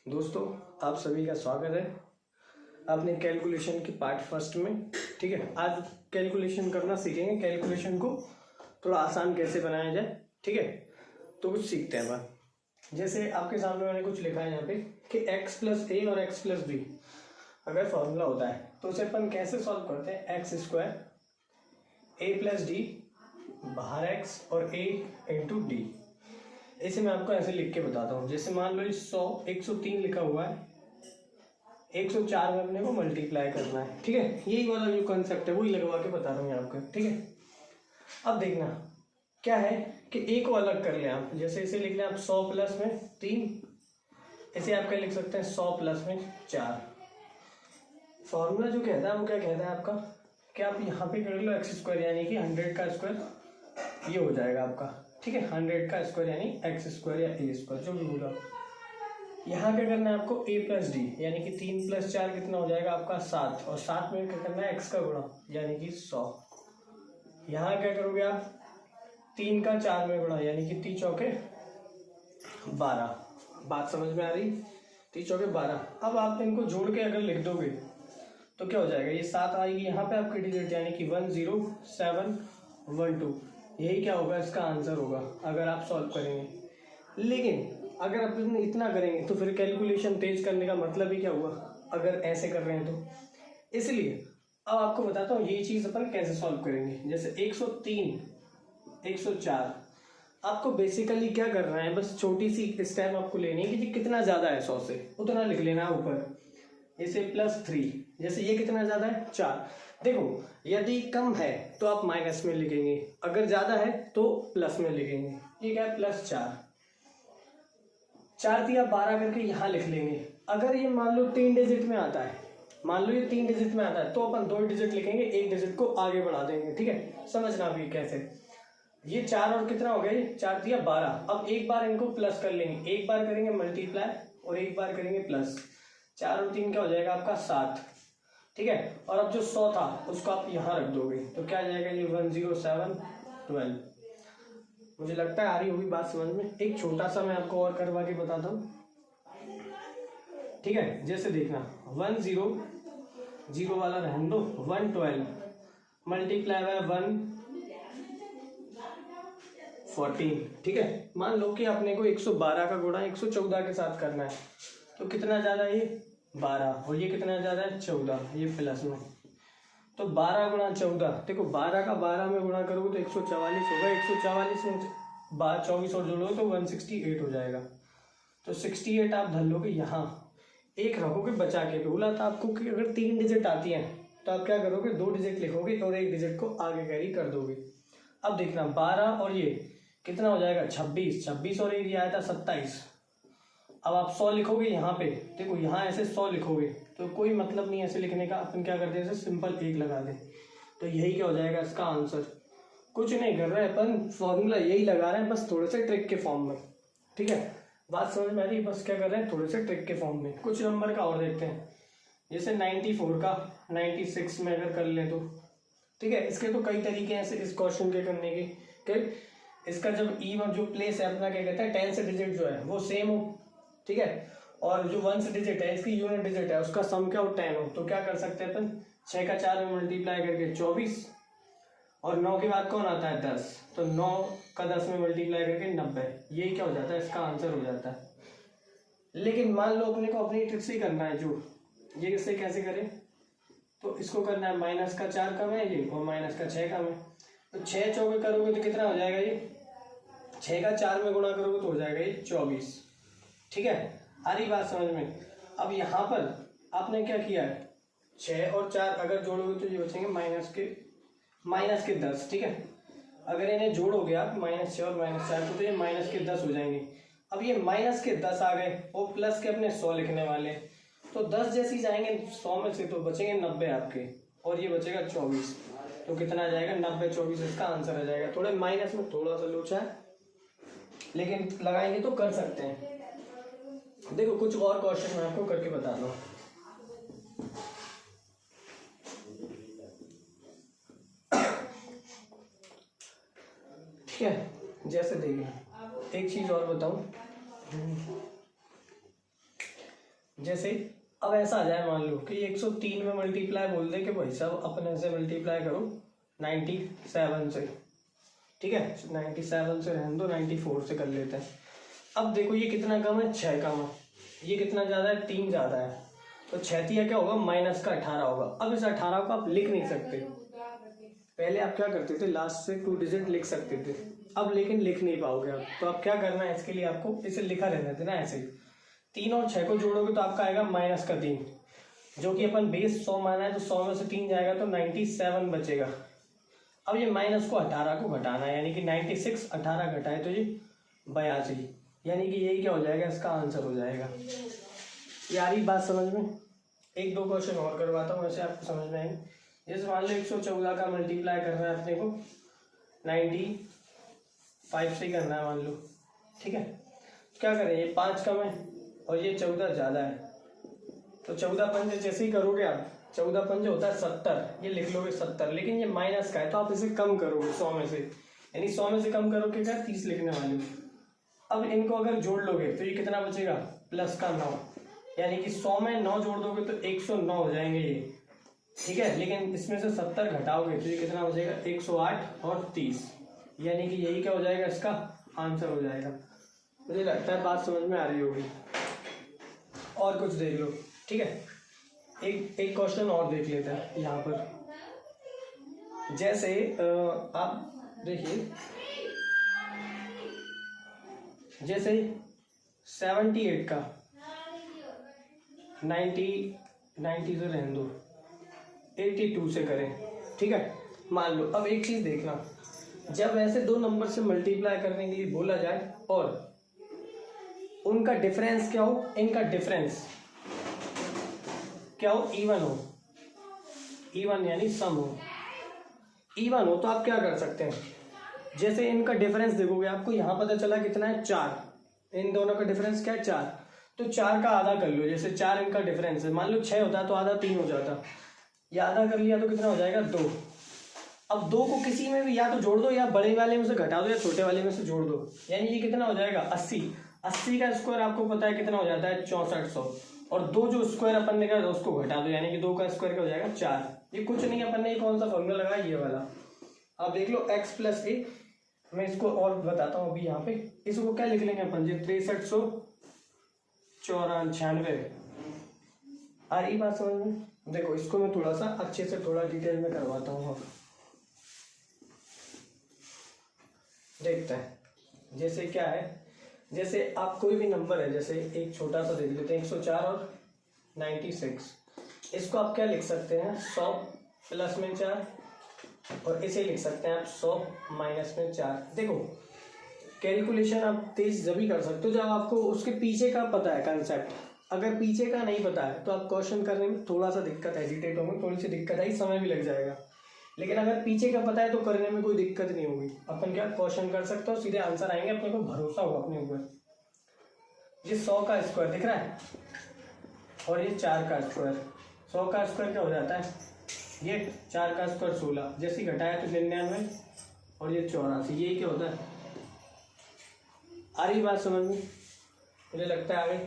दोस्तों, आप सभी का स्वागत है अपने कैलकुलेशन के पार्ट फर्स्ट में। ठीक है, आज कैलकुलेशन करना सीखेंगे। कैलकुलेशन को थोड़ा आसान कैसे बनाया जाए, ठीक है, तो कुछ सीखते हैं बात। जैसे आपके सामने मैंने कुछ लिखा है यहाँ पे कि x प्लस ए और x प्लस बी अगर फॉर्मूला होता है तो उसे अपन कैसे सॉल्व करते हैं। एक्स स्क्वायर ए प्लस डी बाहर x और a इंटू डी। इसे मैं आपको ऐसे लिख के बताता हूँ। जैसे मान लो 100 103 लिखा हुआ है, 104 में अपने को मल्टीप्लाई करना है। ठीक है, यही वाला जो कॉन्सेप्ट है वही लगवा के बता रहा हूँ आपको। ठीक है, अब देखना क्या है कि ए को अलग कर लें आप। जैसे इसे लिख लें आप 100 प्लस में 3, इसे आप क्या लिख सकते हैं 100 प्लस में 4। फॉर्मूला जो कहता है वो क्या कहता है आपका कि आप यहाँ पे कर लो एक्स स्क्वायर यानी कि 100 का स्क्वायर, ये हो जाएगा आपका। ठीक है, 100 का स्क्वायर यानी एक्स स्क्वायर या ए स्क्वायर जो भी बोला। यहाँ क्या करना है आपको a प्लस डी यानी कि 3 प्लस 4 कितना हो जाएगा आपका 7, और 7 में क्या करना है x का गुणा यानी कि 100। यहाँ क्या करोगे आप 3 का 4 में गुणा यानी कि 3 चौके 12। बात समझ में आ रही? 3 चौके 12। अब आप इनको जोड़ के अगर लिख दोगे तो क्या हो जाएगा, ये 7 आएगी यहाँ पे आपकी डिजिट यानी कि 10712। यही क्या होगा, इसका आंसर होगा अगर आप सॉल्व करेंगे। लेकिन अगर अपन इतना करेंगे तो फिर कैलकुलेशन तेज करने का मतलब ही क्या हुआ, अगर ऐसे कर रहे हैं तो। इसलिए अब आपको बताता हूँ ये चीज़ अपन कैसे सॉल्व करेंगे। जैसे 103 104 आपको बेसिकली क्या करना है, बस छोटी सी स्टेप आपको लेनी है कि जी कितना ज़्यादा है 100 से उतना लिख लेना है ऊपर। जैसे +3, जैसे ये कितना ज़्यादा है 4। देखो यदि कम है तो आप माइनस में लिखेंगे, अगर ज़्यादा है तो प्लस में लिखेंगे। ये क्या है +4, 4 दिया 12 करके यहाँ लिख लेंगे। अगर ये मान लो 3 डिजिट में आता है, मान लो ये 3 डिजिट में आता है तो अपन 2 डिजिट लिखेंगे, 1 डिजिट को आगे बढ़ा देंगे। ठीक है, समझना अभी कैसे। ये 4 और कितना हो गया, ये 4 दिया 12। अब एक बार इनको प्लस कर लेंगे, एक बार करेंगे मल्टीप्लाई और एक बार करेंगे प्लस। 4 और 3 क्या हो जाएगा आपका 7। ठीक है, और अब जो 100 था उसको आप यहाँ रख दोगे तो क्या आ जाएगा, ये 10712। मुझे लगता है आ रही होगी बात समझ में। एक छोटा सा मैं आपको और करवा के बताता हूँ। ठीक है, जैसे देखना 100 वाला रहने दो, 112 मल्टीप्लाई बाय 114। ठीक है, मान लो कि अपने को 112 का गुणा 114 के साथ करना है तो कितना ज़्यादा है, ये 12, और ये कितना ज़्यादा है 14, ये प्लस में। तो 12 गुणा 14, देखो 12 का 12 में गुणा करोगे तो 144 होगा, 144 में 24 और जोड़ोगे तो 168 हो जाएगा। तो 68 आप धर लोगे यहाँ, एक रखोगे बचा के। बोला था आपको कि अगर 3 डिजिट आती हैं तो आप क्या करोगे, 2 डिजिट लिखोगे और 1 डिजिट को आगे कैरी कर दोगे। अब देखना 12 और ये कितना हो जाएगा 26, 26 और 1 ये आया था 27। अब आप 100 लिखोगे यहाँ पे, देखो यहाँ ऐसे 100 लिखोगे तो कोई मतलब नहीं ऐसे लिखने का। अपन क्या करते हैं, ऐसे सिंपल 1 लगा दें तो यही क्या हो जाएगा इसका आंसर। कुछ नहीं कर रहे हैं अपन, फॉर्मूला यही लगा रहे हैं, बस थोड़े से ट्रिक के फॉर्म में। ठीक है, बात समझ में आ रही है? बस क्या कर रहे हैं, थोड़े से ट्रिक के फॉर्म में। कुछ नंबर का और देखते हैं, जैसे 94 का 96 में अगर कर लें तो। ठीक है, इसके तो कई तरीके हैं इस क्वेश्चन के करने के। कि इसका जब ई जो प्लेस है अपना क्या कहता है 10 से डिजिट जो है वो सेम हो। ठीक है, और जो 1 से डिजिट है इसकी यूनिट डिजिट है उसका सम क्या हो 10 हो। तो क्या कर सकते हैं अपन, 6 का 4 में मल्टीप्लाई करके 24, और 9 के बाद कौन आता है 10, तो 9 का 10 में मल्टीप्लाई करके 90। यही क्या हो जाता है, इसका आंसर हो जाता है। लेकिन मान लो अपने को अपनी ट्रिक से ही करना है, जो ये इससे कैसे करें, तो इसको करना है -4 कम है ये और -6 कम है। तो 6 चौके करोगे तो कितना हो जाएगा, ये 6 का 4 में गुणा करोगे तो हो जाएगा ये 24। ठीक है, आ रही बात समझ में? अब यहाँ पर आपने क्या किया है, 6 और 4 अगर जोड़ोगे तो ये बचेंगे -10। ठीक है, अगर इन्हें जोड़ोगे आप -6 और -4 को तो ये -10 हो जाएंगे। अब ये -10 आ गए और प्लस के अपने 100 लिखने वाले, तो 10 जैसे जाएंगे 100 में से तो बचेंगे 90 आपके, और ये बचेगा 24। तो कितना आ जाएगा 90 24, इसका आंसर आ जाएगा। थोड़े माइनस में थोड़ा सा लोचा है लेकिन लगाएंगे तो कर सकते हैं। देखो कुछ और क्वेश्चन मैं आपको करके बता दूं। ठीक है, जैसे देखिए एक चीज और बताऊं, जैसे अब ऐसा आ जाए, मान लो कि 103 में मल्टीप्लाई बोल दे कि भाई साहब अपने से मल्टीप्लाई करो 97 से, ठीक है 97 से रहने दो, 94 से कर लेते हैं। अब देखो ये कितना कम है, 6 कम है, ये कितना ज़्यादा है, 3 ज़्यादा है, तो 6 तिया क्या होगा, माइनस का 18 होगा। अब इस 18 को आप लिख नहीं सकते, पहले आप क्या करते थे, लास्ट से 2 डिजिट लिख सकते थे, अब लेकिन लिख नहीं पाओगे आप। तो आप क्या करना है, इसके लिए आपको इसे लिखा रहना देना ऐसे ही, 3 और 6 को जोड़ोगे तो आपका आएगा माइनस का 3, जो कि अपन बेस 100 माना है, तो 100 में से 3 जाएगा तो 97 बचेगा। अब ये माइनस को 18 को घटाना है, यानी कि 96 18 घटाए तो ये 82, यानी कि यही क्या हो जाएगा, इसका आंसर हो जाएगा। यारी बात समझ में? एक दो क्वेश्चन और करवाता हूँ, वैसे आपको समझ में आएंगे। जैसे मान लो 114 का मल्टीप्लाई करना है अपने को 95 से करना है मान लो, ठीक है। तो क्या करें, ये 5 कम है और ये 14 ज़्यादा है, तो 14 पंजे जैसे ही करोगे आप, 14 पंजे होता है 70, ये लिख लोगे 70, लेकिन ये माइनस का है तो आप इसे कम करोगे 100 में से, यानी 100 में से कम करोगे क्या, 30 लिखने वाले हो। अब इनको अगर जोड़ लोगे तो ये कितना बचेगा, प्लस का 9, यानी कि 100 में 9 जोड़ दोगे तो 109 हो जाएंगे ये, ठीक है। लेकिन इसमें से 70 घटाओगे तो ये कितना हो जाएगा, 108 और 30, यानी कि यही क्या हो जाएगा, इसका आंसर हो जाएगा। मुझे लगता है बात समझ में आ रही होगी। और कुछ देख लो, ठीक है। एक क्वेश्चन और देख लेते हैं यहाँ पर। जैसे आप देखिए, जैसे 78 का 90 से रहने दो, 82 से करें, ठीक है। मान लो अब एक चीज देखना, जब ऐसे दो नंबर से मल्टीप्लाई करने के लिए बोला जाए और उनका डिफरेंस क्या हो, इनका डिफरेंस क्या हो, इवन हो, इवन यानी सम हो, इवन हो, तो आप क्या कर सकते हैं, जैसे इनका डिफरेंस देखोगे आपको यहाँ पता चला कितना है, 4, इन दोनों का डिफरेंस क्या है, 4, तो 4 का आधा कर लो। जैसे 4 इनका डिफरेंस है, मान लो 6 होता तो आधा 3 हो जाता, या आधा कर लिया तो कितना हो जाएगा, 2। अब 2 को किसी में भी या तो जोड़ दो, या बड़े वाले में से घटा दो, या छोटे वाले में से जोड़ दो, यानी ये कितना हो जाएगा, 80। 80 का स्क्वायर आपको पता है कितना हो जाता है, 6400, और 2 जो स्क्वायर अपन ने कहा उसको घटा दो, यानी कि 2 का स्क्वायर क्या हो जाएगा, 4। ये कुछ नहीं, अपन ने कौन सा फॉर्मूला लगाया, ये वाला। अब देख लो x प्लस ए, मैं इसको और बताता हूँ अभी यहाँ पे, इसको क्या लिख लेंगे अपन, 6394। आ रही बात समझ में? देखो इसको मैं थोड़ा सा अच्छे से थोड़ा डिटेल में करवाता हूँ। अब देखते हैं, जैसे क्या है, जैसे आप कोई भी नंबर है, जैसे एक छोटा सा देख लेते हैं, 104 और 96, इसको आप क्या लिख सकते हैं, 100 प्लस में 4, और इसे लिख सकते हैं आप 100 माइनस में 4। देखो कैलकुलेशन आप तेज जब भी कर सकते हो जब आपको उसके पीछे का पता है कंसेप्ट। अगर पीछे का नहीं पता है तो आप क्वेश्चन करने में थोड़ा सा दिक्कत, हेजिटेट होंगे, थोड़ी सी दिक्कत आई, समय भी लग जाएगा। लेकिन अगर पीछे का पता है तो करने में कोई दिक्कत नहीं होगी, अपन क्या क्वेश्चन कर सकते हो, सीधे आंसर आएंगे, अपने को भरोसा होगा अपने ऊपर। ये 100 का स्क्वायर दिख रहा है और ये 4 का स्क्वायर, 100 का स्क्वायर क्या हो जाता है, ये 4 का स्क्वायर 16, जैसे घटाया तो 99 और ये 84, यही क्या होता है। आ रही बात समझ में? मुझे लगता है आ गई।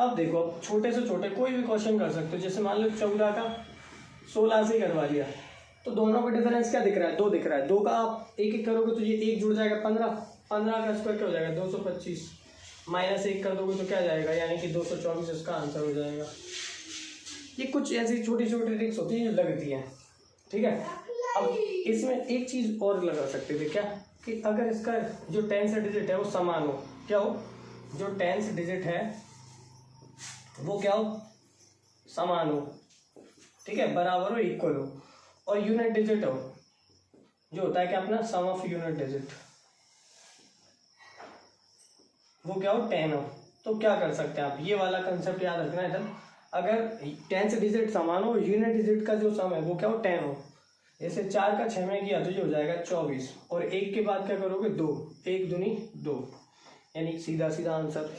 अब देखो, अब छोटे से छोटे कोई भी क्वेश्चन कर सकते हो, जैसे मान लो 14 का 16 से करवा लिया, तो दोनों का डिफरेंस क्या दिख रहा है, 2 दिख रहा है, 2 का आप एक एक करोगे तो ये 1 जुड़ जाएगा 15, 15 का स्क्वायर क्या हो जाएगा 225, माइनस 1 कर दोगे तो क्या जाएगा, यानी कि 224, इसका आंसर हो जाएगा। ये कुछ ऐसी छोटी छोटी ट्रिक्स होती है जो लगती हैं, ठीक है। अब इसमें एक चीज और लगा सकते थे क्या, कि अगर इसका जो 10th डिजिट है वो समान हो, क्या हो, जो 10th डिजिट है वो क्या हो, समान हो, ठीक है, बराबर हो, इक्वल हो, और यूनिट डिजिट हो, जो होता है कि अपना सम ऑफ यूनिट डिजिट, वो क्या हो, 10 हो। तो क्या कर सकते हैं आप, ये वाला कंसेप्ट याद रखना है इधर, अगर 10th डिजिट समान हो, यूनिट डिजिट का जो सम है वो क्या हो, 10 हो। जैसे 4 का 6 में किया तो ये हो जाएगा 24, और 1 के बाद क्या करोगे, 2, 1 दूनी 2, यानी सीधा सीधा आंसर।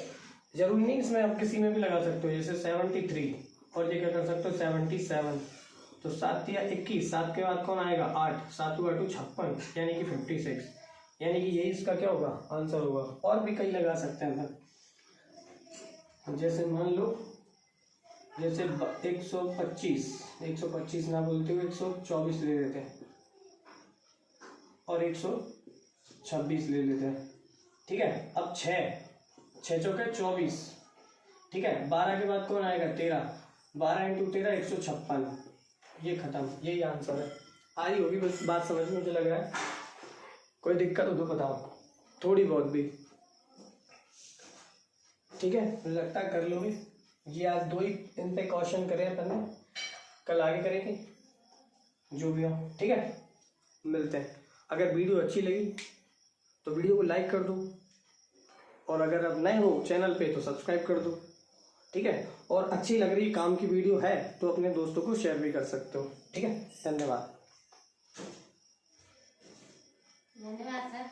जरूरी नहीं इसमें आप किसी में भी लगा सकते हो, जैसे 73 और ये क्या कर सकते हो 77, तो 7 या 21, 7 के बाद कौन आएगा 8, 7 को 8 56, यानी कि 56, यानी कि यही इसका क्या होगा, आंसर होगा। और भी कई लगा सकते हैं अंदर, जैसे मान लो जैसे 125 ना बोलते हुए 124 ले लेते हैं और 126 ले लेते हैं। ठीक है, अब 6 चौके 24। ठीक है, 12 के बाद कौन आएगा? 13। 12 इंटू 13 156। ये खत्म, यही आंसर है। आई होगी बस बात समझ में, मुझे लग रहा है। कोई दिक्कत हो तो बताओ, थोड़ी बहुत भी। ठीक है, मुझे लगता है कर लोगे। ये आज 2 ही इन पे क्वेश्चन करें अपन ने, कल आगे करेंगे जो भी हो। ठीक है, मिलते हैं। अगर वीडियो अच्छी लगी तो वीडियो को लाइक कर दो, और अगर अब नए हो चैनल पे तो सब्सक्राइब कर दो। ठीक है, और अच्छी लग रही काम की वीडियो है तो अपने दोस्तों को शेयर भी कर सकते हो। ठीक है, धन्यवाद। धन्यवाद सर।